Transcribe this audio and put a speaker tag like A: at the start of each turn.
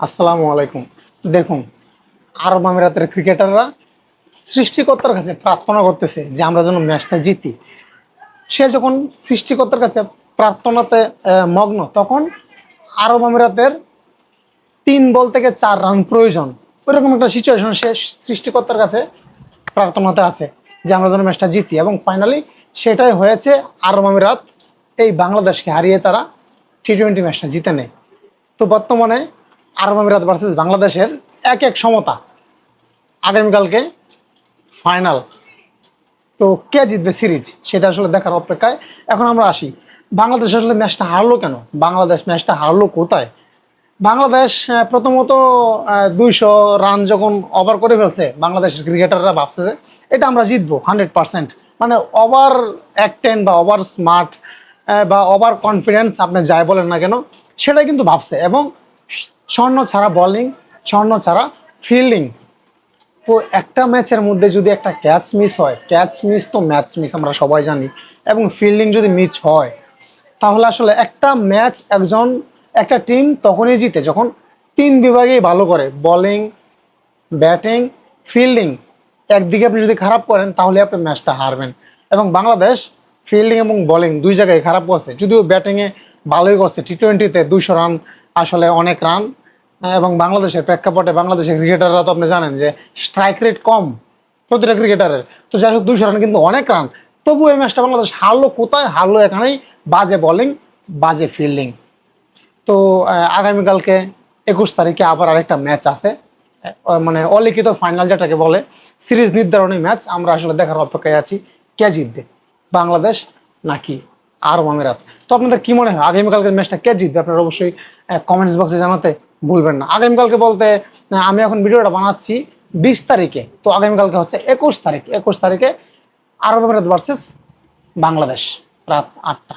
A: আসসালামু আলাইকুম। দেখুন, আরব আমিরাতের ক্রিকেটাররা সৃষ্টিকর্তার কাছে প্রার্থনা করতেছে যে আমরা যেন ম্যাচটা জিতি। সে যখন সৃষ্টিকর্তার কাছে প্রার্থনাতে মগ্ন, তখন আরব আমিরাতের 3 বল থেকে 4 রান প্রয়োজন। ওইরকম একটা সিচুয়েশন সে সৃষ্টিকর্তার কাছে প্রার্থনাতে আছে যে আমরা যেন ম্যাচটা জিতি, এবং ফাইনালি সেটাই হয়েছে। আরব আমিরাত এই বাংলাদেশকে হারিয়ে তারা টি-20 ম্যাচটা জিতে নেয়। তো বর্তমানে আরব আমিরাত ভার্সেস বাংলাদেশের 1-1 সমতা। আগামীকালকে ফাইনাল। তো কে জিতবে সিরিজ সেটা আসলে দেখার অপেক্ষায়। এখন আমরা আসি, বাংলাদেশ আসলে ম্যাচটা হারলো কেন, বাংলাদেশ ম্যাচটা হারলো কোথায়। বাংলাদেশ প্রথমত 200 রান যখন ওভার করে ফেলছে, বাংলাদেশের ক্রিকেটাররা ভাবছে যে এটা আমরা জিতবো 100%। মানে ওভার অ্যাক্টেন বা ওভার স্মার্ট বা ওভার কনফিডেন্স, আপনি যাই বলেন না কেন, সেটাই কিন্তু ভাবছে। এবং স্বর্ণ ছাড়া বোলিং, স্বর্ণ ছাড়া ফিল্ডিং। তো একটা ম্যাচের মধ্যে যদি একটা ক্যাচ মিস হয়, ক্যাচ মিস তো ম্যাচ মিস, আমরা সবাই জানি। এবং ফিল্ডিং যদি মিস হয়, তাহলে আসলে একটা ম্যাচ একটা টিম তখনই জিতে যখন 3 বিভাগেই ভালো করে, বোলিং, ব্যাটিং, ফিল্ডিং। একদিকে আপনি যদি খারাপ করেন তাহলে আপনি ম্যাচটা হারবেন। এবং বাংলাদেশ ফিল্ডিং এবং বোলিং 2 জায়গায় খারাপ করছে, যদিও ব্যাটিংয়ে ভালোই করছে। টি-20-তে 200 রান আসলে অনেক রান। এবং বাংলাদেশের প্রেক্ষাপটে বাংলাদেশের ক্রিকেটাররা তো আপনি জানেন যে স্ট্রাইক রেট কম প্রতিটা ক্রিকেটারের। তো যাই হোক, 200 রান কিন্তু অনেক রান। তবু এই ম্যাচটা বাংলাদেশ হারলো কোথায়? হারলো এখানেই, বাজে বোলিং, বাজে ফিল্ডিং। তো আগামীকালকে 21 তারিখে আবার আরেকটা ম্যাচ আছে, মানে অলিখিত ফাইনাল যেটাকে বলে, সিরিজ নির্ধারণী ম্যাচ। আমরা আসলে দেখার অপেক্ষায় আছি কে জিতবে, বাংলাদেশ নাকি আরব আমিরাত। তো আপনাদের কি মনে হয় আগামীকালকের ম্যাচটা কে জিতবে? আপনারা অবশ্যই কমেন্টস বক্সে জানাতে ভুলবেন না। আগামীকালকে বলতে আমি এখন ভিডিওটা বানাচ্ছি 20 তারিখে, তো আগামীকালকে হচ্ছে 21 তারিখ। 21 তারিখে আরব আমিরাত ভার্সেস বাংলাদেশ, রাত 8টা।